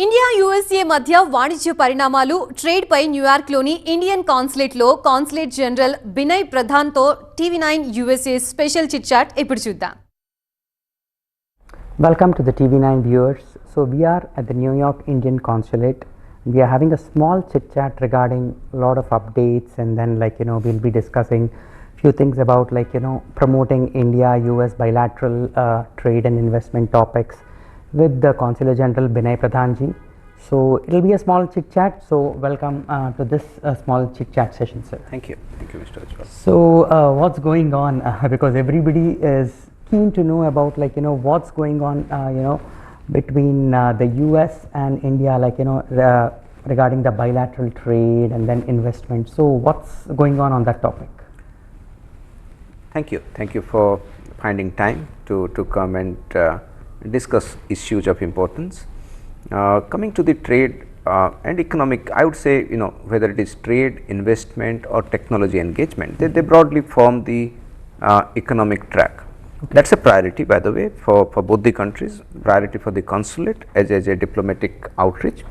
India USA మధ్య వాణిజ్య పరిణామాలు ట్రేడ్ పై న్యూయార్క్ లోని ఇండియన్ కాన్సులేట్ లో కాన్సులేట్ జనరల్ బినయ్ ప్రధాన్ తో TV9 USA special chit chat ఇప్పుడు చూద్దాం. Welcome to the TV9 viewers. So we are at the New York Indian Consulate. We are having a small chit chat regarding a lot of updates, and then we'll be discussing few things about promoting India US bilateral trade and investment topics with the Consular General Binaya Pradhan ji. So it will be a small chit chat. So welcome to this small chit chat session, sir. Thank you, Mr. Ujjwal. So what's going on? Because everybody is keen to know about what's going on between the US and India, regarding the bilateral trade and then investment. So what's going on that topic? Thank you for finding time to come and discuss issues of importance. Coming to the trade and economic, I would say, whether it is trade, investment or technology engagement, they broadly form the economic track. Okay. That's a priority, by the way, for both the countries, priority for the consulate as a diplomatic outreach.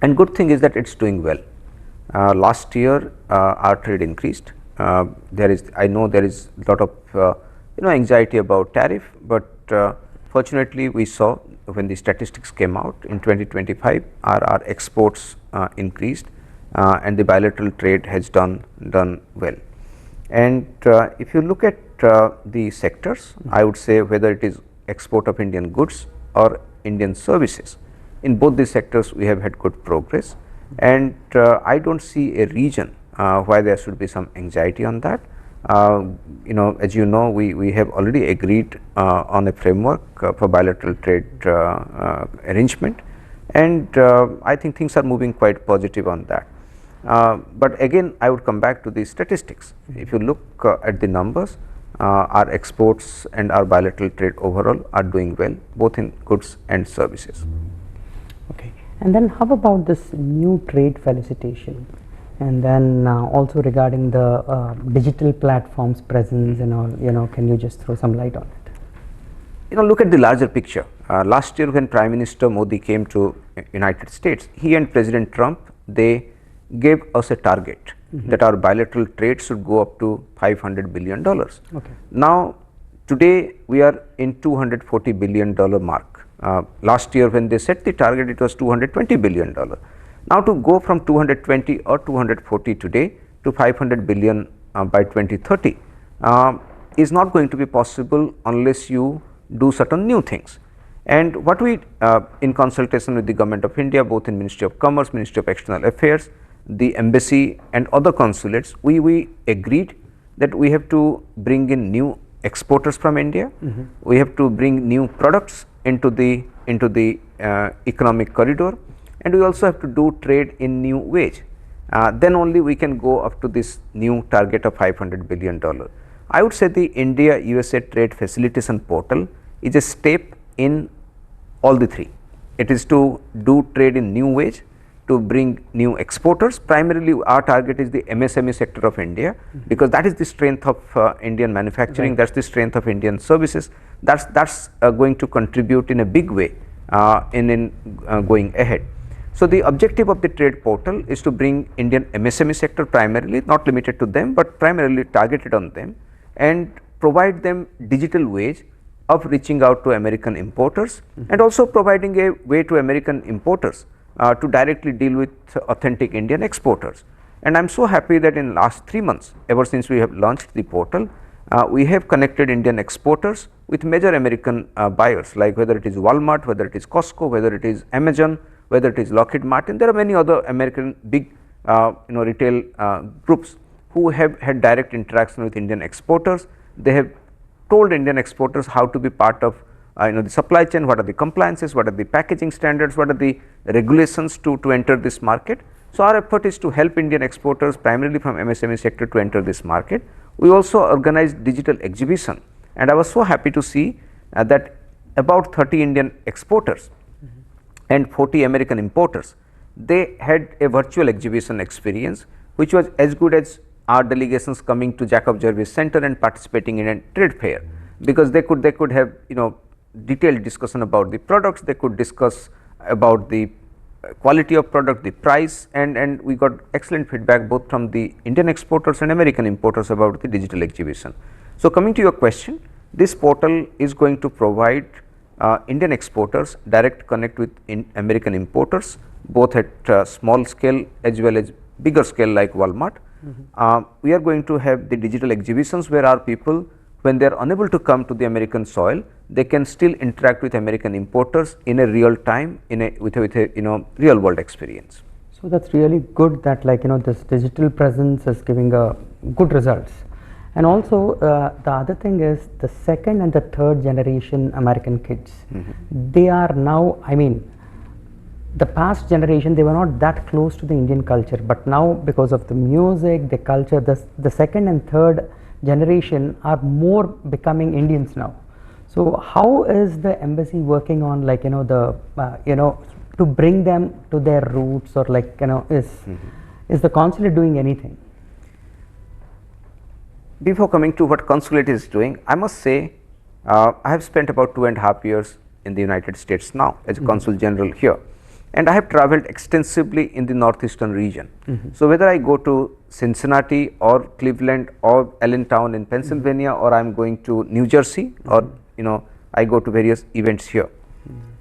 And good thing is that it's doing well. Last year our trade increased. I know there is a lot of anxiety about tariff, but fortunately we saw when the statistics came out in 2025 our exports increased, and the bilateral trade has done well. And if you look at the sectors, I would say whether it is export of Indian goods or Indian services, in both these sectors we have had good progress, and I don't see a region why there should be some anxiety on that. As you know, we have already agreed on a framework for bilateral trade arrangement, and I think things are moving quite positive on that. But again, I would come back to the statistics. If you look at the numbers, our exports and our bilateral trade overall are doing well, both in goods and services. Okay, and then how about this new trade felicitation, and then also regarding the digital platforms presence and all, can you just throw some light on it? Look at the larger picture. Last year when Prime Minister Modi came to United States, he and President Trump, they gave us a target that our bilateral trade should go up to $500 billion. Okay. Now today we are in $240 billion mark. Last year when they set the target, it was $220 billion. Now to go from 220 or 240 today to 500 billion by 2030 is not going to be possible unless you do certain new things. And what we in consultation with the Government of India, both in Ministry of Commerce, Ministry of External Affairs, the embassy and other consulates, we agreed that we have to bring in new exporters from India. We have to bring new products into the economic corridor, and we also have to do trade in new ways. Then only we can go up to this new target of $500 billion. I would say the India USA Trade Facilitation Portal is a step in all the three. It is to do trade in new ways, to bring new exporters. Primarily our target is the MSME sector of India, because that is the strength of Indian manufacturing, that's the strength of Indian services, that's going to contribute in a big way in going ahead. So the objective of the trade portal is to bring Indian MSME sector, primarily not limited to them but primarily targeted on them, and provide them digital ways of reaching out to American importers, and also providing a way to American importers to directly deal with authentic Indian exporters. And I am so happy that in last 3 months, ever since we have launched the portal, we have connected Indian exporters with major American buyers, like whether it is Walmart, whether it is Costco, whether it is Amazon, whether it is Lockheed Martin. There are many other American big retail groups who have had direct interaction with Indian exporters. They have told Indian exporters how to be part of the supply chain, what are the compliances, what are the packaging standards, what are the regulations to enter this market. So our effort is to help Indian exporters, primarily from MSME sector, to enter this market. We also organized digital exhibition, and I was so happy to see that about 30 Indian exporters and 40 American importers, they had a virtual exhibition experience which was as good as our delegations coming to Jacob Jervis Center and participating in a trade fair, because they could have detailed discussion about the products, they could discuss about the quality of product, the price, and we got excellent feedback both from the Indian exporters and American importers about the digital exhibition. So, coming to your question, this portal is going to provide Indian exporters direct connect with American importers, both at small scale as well as bigger scale like Walmart. We are going to have the digital exhibitions where our people, when they are unable to come to the American soil, they can still interact with American importers in a real time, with a real world experience. So that's really good that this digital presence is giving a good results. And also the other thing is the second and the third generation American kids, they are now, I mean, the past generation they were not that close to the Indian culture, but now because of the music, the culture, the second and third generation are more becoming Indians now. So how is the embassy working on to bring them to their roots, or is the consulate doing anything? Before coming to what consulate is doing, I must say I have spent about 2.5 years in the United States now as a Consul General here, and I have traveled extensively in the northeastern region. So whether I go to Cincinnati or Cleveland or Allentown in Pennsylvania, or I am going to New Jersey, or I go to various events here.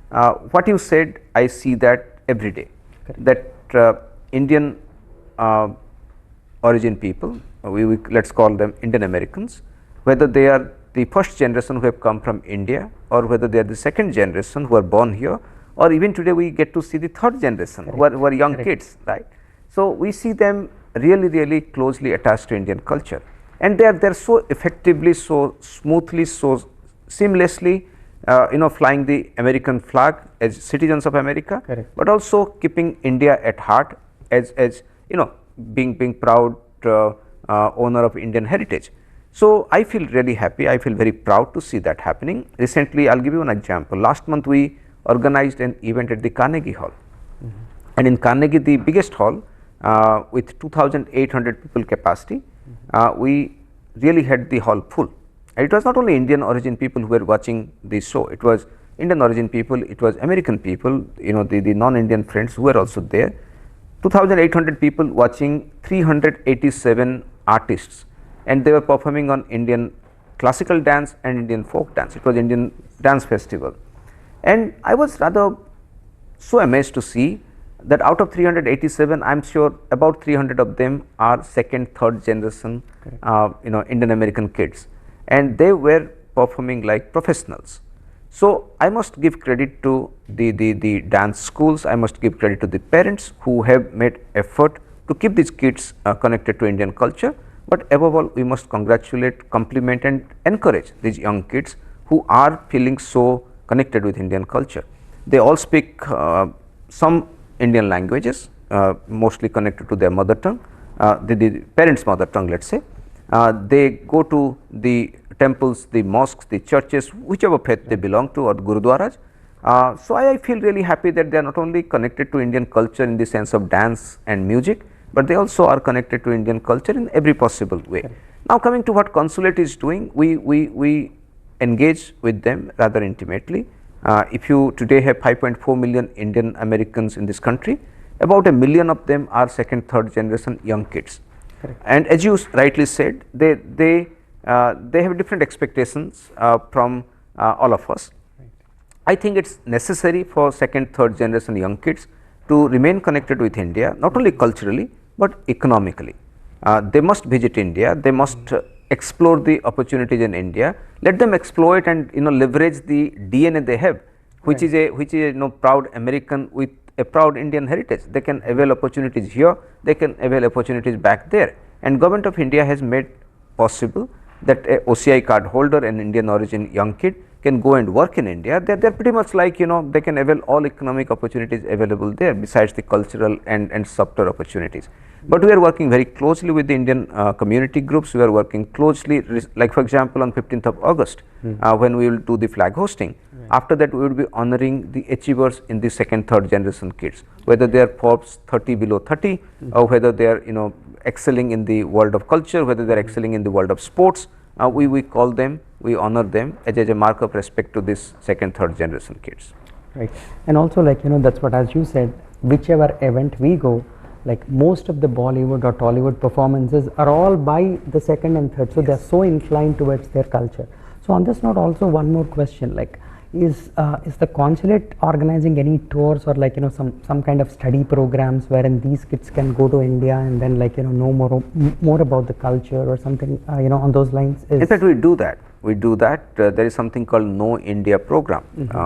What you said, I see that every day. Correct. That Indian origin people, let's call them Indian Americans, whether they are the first generation who have come from India, or whether they are the second generation who are born here, or even today we get to see the third generation who are young kids, right? So we see them really closely attached to Indian culture, and they are so effectively, so smoothly, so seamlessly flying the American flag as citizens of America. Correct. But also keeping India at heart as being proud owner of Indian heritage. So I feel really happy, I feel very proud to see that happening. Recently, I'll give you an example. Last month we organized an event at the Carnegie Hall, and in Carnegie, the biggest hall with 2,800 people capacity, we really had the hall full. And it was not only Indian origin people who were watching the show, it was Indian origin people, it was American people, the non-Indian friends who were also there. 2,800 people watching 387 artists, and they were performing on Indian classical dance and Indian folk dance. It was Indian dance festival, and I was rather so amazed to see that out of 387, I am sure about 300 of them are second, third generation Indian American kids, and they were performing like professionals. So I must give credit to the dance schools, I must give credit to the parents who have made effort to keep these kids connected to Indian culture, but above all we must congratulate, compliment and encourage these young kids who are feeling so connected with Indian culture. They all speak some Indian languages, mostly connected to their mother tongue, the parents' mother tongue, let's say. They go to the temples, the mosques, the churches, whichever faith they belong to, or gurudwaras. So I feel really happy that they are not only connected to Indian culture in the sense of dance and music, but they also are connected to Indian culture in every possible way. Correct. Now coming to what consulate is doing, we engage with them rather intimately. If you today have 5.4 million Indian Americans in this country, about 1 million of them are second, third generation young kids. Correct. And as you rightly said, they have different expectations from all of us. Right. I think it is necessary for second, third generation young kids to remain connected with India, not only culturally but economically. They must visit India, they must explore the opportunities in India, let them exploit and leverage the DNA they have, which is a proud American with a proud Indian heritage. They can avail opportunities here, they can avail opportunities back there, and Government of India has made possible that a OCI card holder, an Indian origin young kid, can go and work in India. They are pretty much like they can avail all economic opportunities available there besides the cultural and softer opportunities. But we are working very closely with the Indian community groups. We are working closely, like for example on 15th of August when we will do the flag hosting. Right. After that we will be honoring the achievers in the second, third generation kids, whether they are Forbes 30 below 30 or whether they are excelling in the world of culture, whether they are excelling in the world of sports. We call them, we honor them as a mark of respect to this second, third generation kids. Right. And also, like, that's what, as you said, whichever event we go, like most of the Bollywood or Tollywood performances are all by the second and third, so they're so inclined towards their culture. So on this note, also one more question, like, is the consulate organizing any tours or, like, some kind of study programs wherein these kids can go to India and then, like, know more about the culture or something, on those lines? In fact, we do that. There is something called Know India program,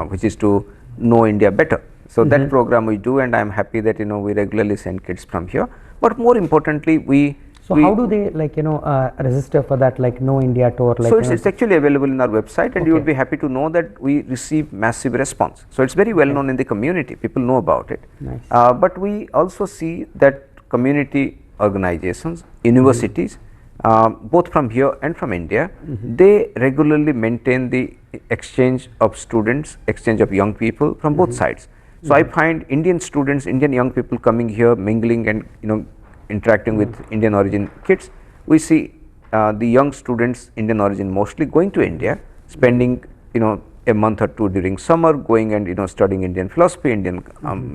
which is to know India better. So that program we do, and I am happy that we regularly send kids from here. But more importantly, how do they, like, register for that, like, Know India tour? Like, so it's actually available in our website, and you would be happy to know that we receive massive response. So it's very well known in the community. People know about it. Nice. But we also see that community organizations, universities, both from here and from India, they regularly maintain the exchange of students, exchange of young people from both sides. So I find Indian students, Indian young people coming here, mingling and interacting with Indian origin kids. We see the young students, Indian origin mostly, going to India, spending a month or two during summer, going and studying Indian philosophy, Indian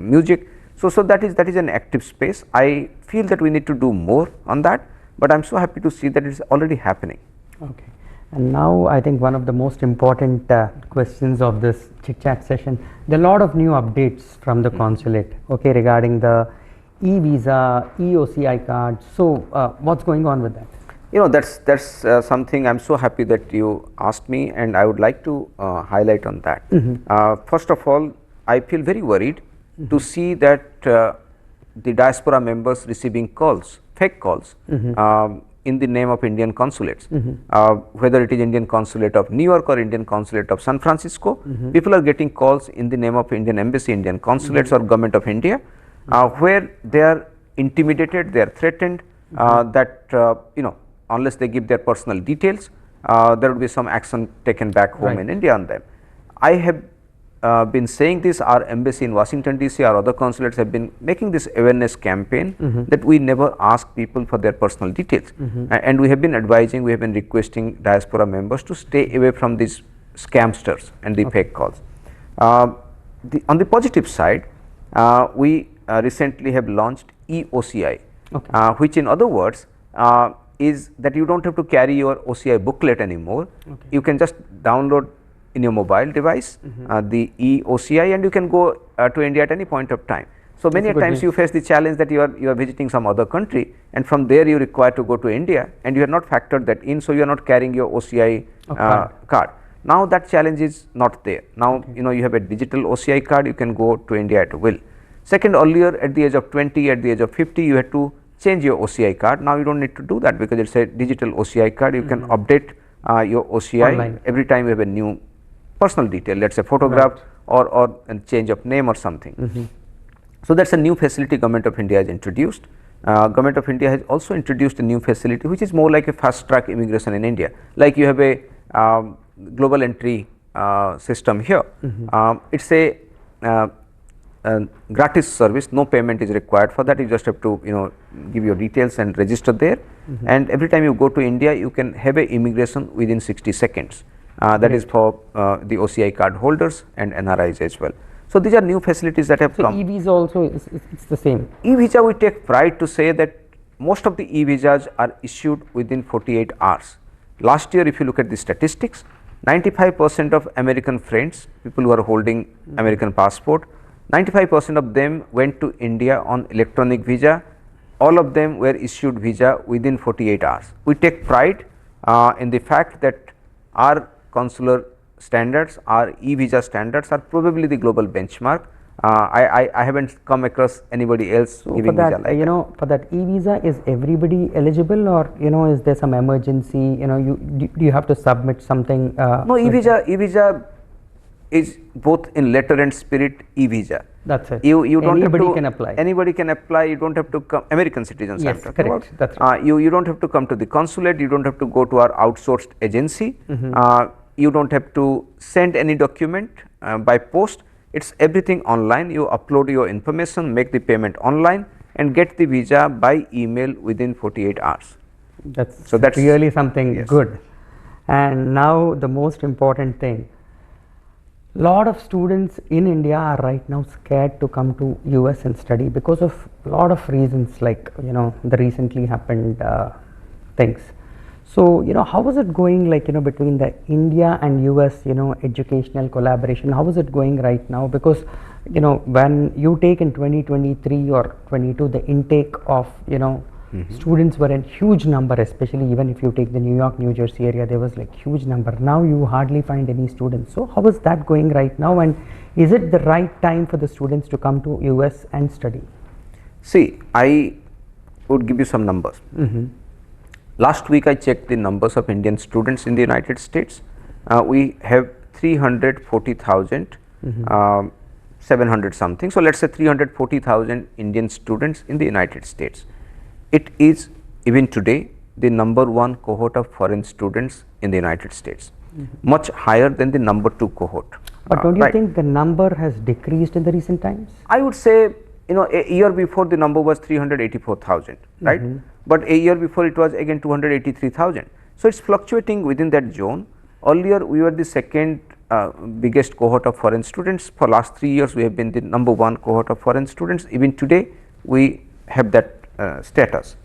music. So that is an active space. I feel that we need to do more on that, but I'm so happy to see that it's already happening. Okay. And now I think one of the most important questions of this chit chat session, there are a lot of new updates from the consulate, okay, regarding the e-visa, e-OCI cards. So what's going on with that? That's something I'm so happy that you asked me, and I would like to highlight on that. First of all, I feel very worried to see that the diaspora members receiving calls, fake calls, in the name of Indian consulates, whether it is Indian consulate of New York or Indian consulate of San Francisco. People are getting calls in the name of Indian embassy, Indian consulates or government of India, where they are intimidated, they are threatened that unless they give their personal details, there will be some action taken back home in India on them. I have been saying this. Our embassy in Washington DC, our other consulates have been making this awareness campaign that we never ask people for their personal details, and we have been advising, we have been requesting diaspora members to stay away from these scamsters and the fake calls. On the positive side, we recently have launched e-OCI, which in other words is that you don't have to carry your OCI booklet anymore. You can just download in your mobile device the e-OCI, and you can go to India at any point of time. So many times you face the challenge that you are visiting some other country, and from there you require to go to India, and you have not factored that in, so you are not carrying your OCI card. Now that challenge is not there. Now you have a digital OCI card, you can go to India at will. Second, earlier at the age of 20, at the age of 50, you had to change your OCI card. Now you don't need to do that because it's a digital OCI card. You can update your OCI online every time you have a new personal detail, let's say photograph or a change of name or something. So that's a new facility Government of India has introduced. Government of India has also introduced a new facility which is more like a fast track immigration in India. Like you have a global entry system here. It's a gratis service, no payment is required for that. You just have to give your details and register there, and every time you go to India you can have a immigration within 60 seconds. That is for the OCI card holders and NRIs as well. So these are new facilities that have come. E-visa also it's the same. E-visa, we take pride to say that most of the e-visas are issued within 48 hours. Last year, if you look at the statistics, 95% of American friends, people who are holding American passport, 95% of them went to India on electronic visa. All of them were issued visa within 48 hours. We take pride in the fact that our consular standards, our e-visa standards are probably the global benchmark. I haven't come across anybody else giving for that, visa like that. For that e-visa, is everybody eligible, or is there some emergency? Do you have to submit something? No, e-visa is both in letter and spirit e-visa. That's it. You don't anybody have to, can apply. Anybody can apply. You don't have to come. American citizens. Yes, correct. That's right. You don't have to come to the consulate. You don't have to go to our outsourced agency. You don't have to send any document by post. It's everything online. You upload your information, make the payment online, and get the visa by email within 48 hours. That's really something good. And now the most important thing. lot of students in India are right now scared to come to US and study because of a lot of reasons, like the recently happened things. So how is it going, like between the India and US educational collaboration? How is it going right now? Because when you take in 2023 or 22, the intake of students were in huge number, especially even if you take the New York, New Jersey area, there was like huge number. Now you hardly find any students. So how is that going right now, and is it the right time for the students to come to US and study? See, I would give you some numbers. Last week I checked the numbers of Indian students in the United States. We have 340,000, 700 something. So let's say 340,000 Indian students in the United States. It is even today the number one cohort of foreign students in the United States, much higher than the number two cohort. But don't you right. think the number has decreased in the recent times? I would say, a year before the number was 384,000, right? But a year before it was again 283,000. So it's fluctuating within that zone. Earlier we were the second biggest cohort of foreign students. For last 3 years we have been the number one cohort of foreign students. Even today we have that status.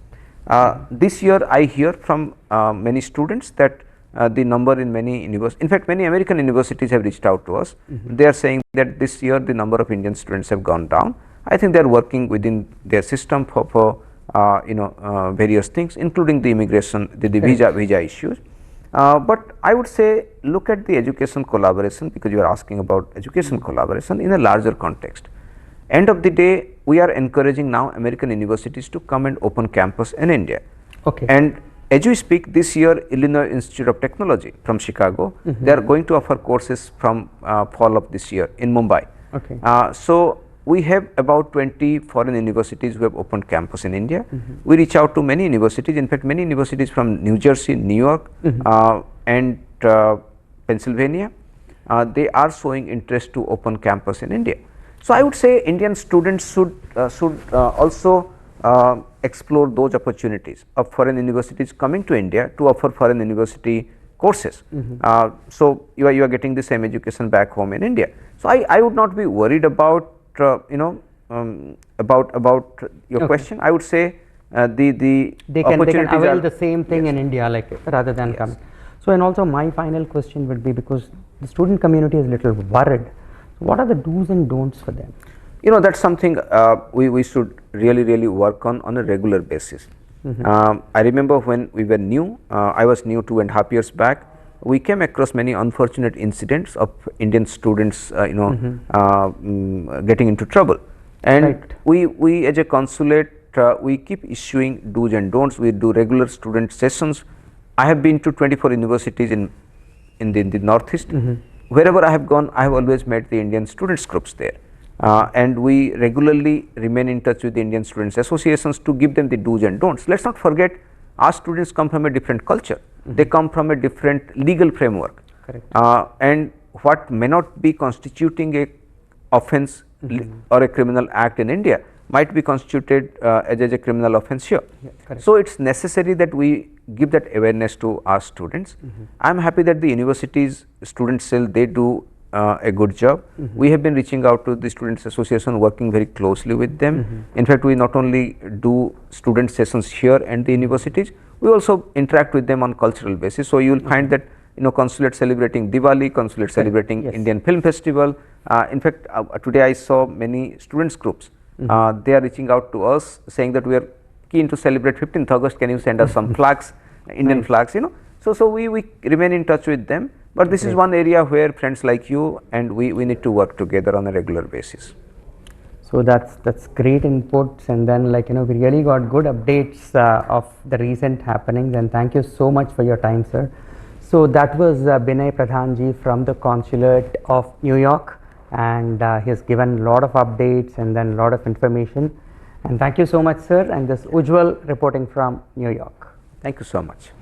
This year I hear from many students that the number in many universities, in fact many American universities have reached out to us. They are saying that this year the number of Indian students have gone down. I think they are working within their system for various things, including the immigration, the visa issues. But I would say look at the education collaboration, because you are asking about education collaboration in a larger context. End of the day, we are encouraging now American universities to come and open campus in India. Okay. And as we speak, this year Illinois Institute of Technology from Chicago, they are going to offer courses from fall of this year in Mumbai. Okay. So we have about 20 foreign universities who have opened campus in India. We reach out to many universities, in fact many universities from New Jersey, New York and Pennsylvania. They are showing interest to open campus in India. So I would say Indian students should also explore those opportunities of foreign universities coming to India to offer foreign university courses. So you are getting the same education back home in India. So I would not be worried about about your question. I would say the they can avail are the same thing in India, like rather than coming. So, and also my final question would be, because the student community is a little worried, what are the do's and don'ts for them? That's something we should really work on a regular basis. I remember when we were new, I was new 2.5 years back, we came across many unfortunate incidents of Indian students getting into trouble, and we as a consulate we keep issuing do's and don'ts. We do regular student sessions. I have been to 24 universities in the northeast. Wherever I have gone, I have always met the Indian students groups there, and we regularly remain in touch with the Indian students associations to give them the do's and don'ts. Let's not forget, our students come from a different culture. They come from a different legal framework. Correct. And what may not be constituting a offense or a criminal act in India might be constituted as a criminal offense here. Yeah, so it's necessary that we give that awareness to our students. I'm happy that the universities student cell, they do a good job. We have been reaching out to the students association, working very closely with them. In fact, we not only do student sessions here and the universities, we also interact with them on cultural basis. So you will find that consulate celebrating Diwali, consulate celebrating Indian Film Festival. In fact, today I saw many students groups. They are reaching out to us saying that we are keen to celebrate 15th August. Can you send us some flags, Indian flags? So we remain in touch with them. But this is one area where friends like you and we need to work together on a regular basis. So that's great inputs, and then we really got good updates of the recent happenings, and thank you so much for your time, sir. So that was Binaya Pradhan ji from the Consulate of New York, and he has given a lot of updates and then a lot of information, and thank you so much, sir. And this Ujjwal reporting from New York. Thank you so much.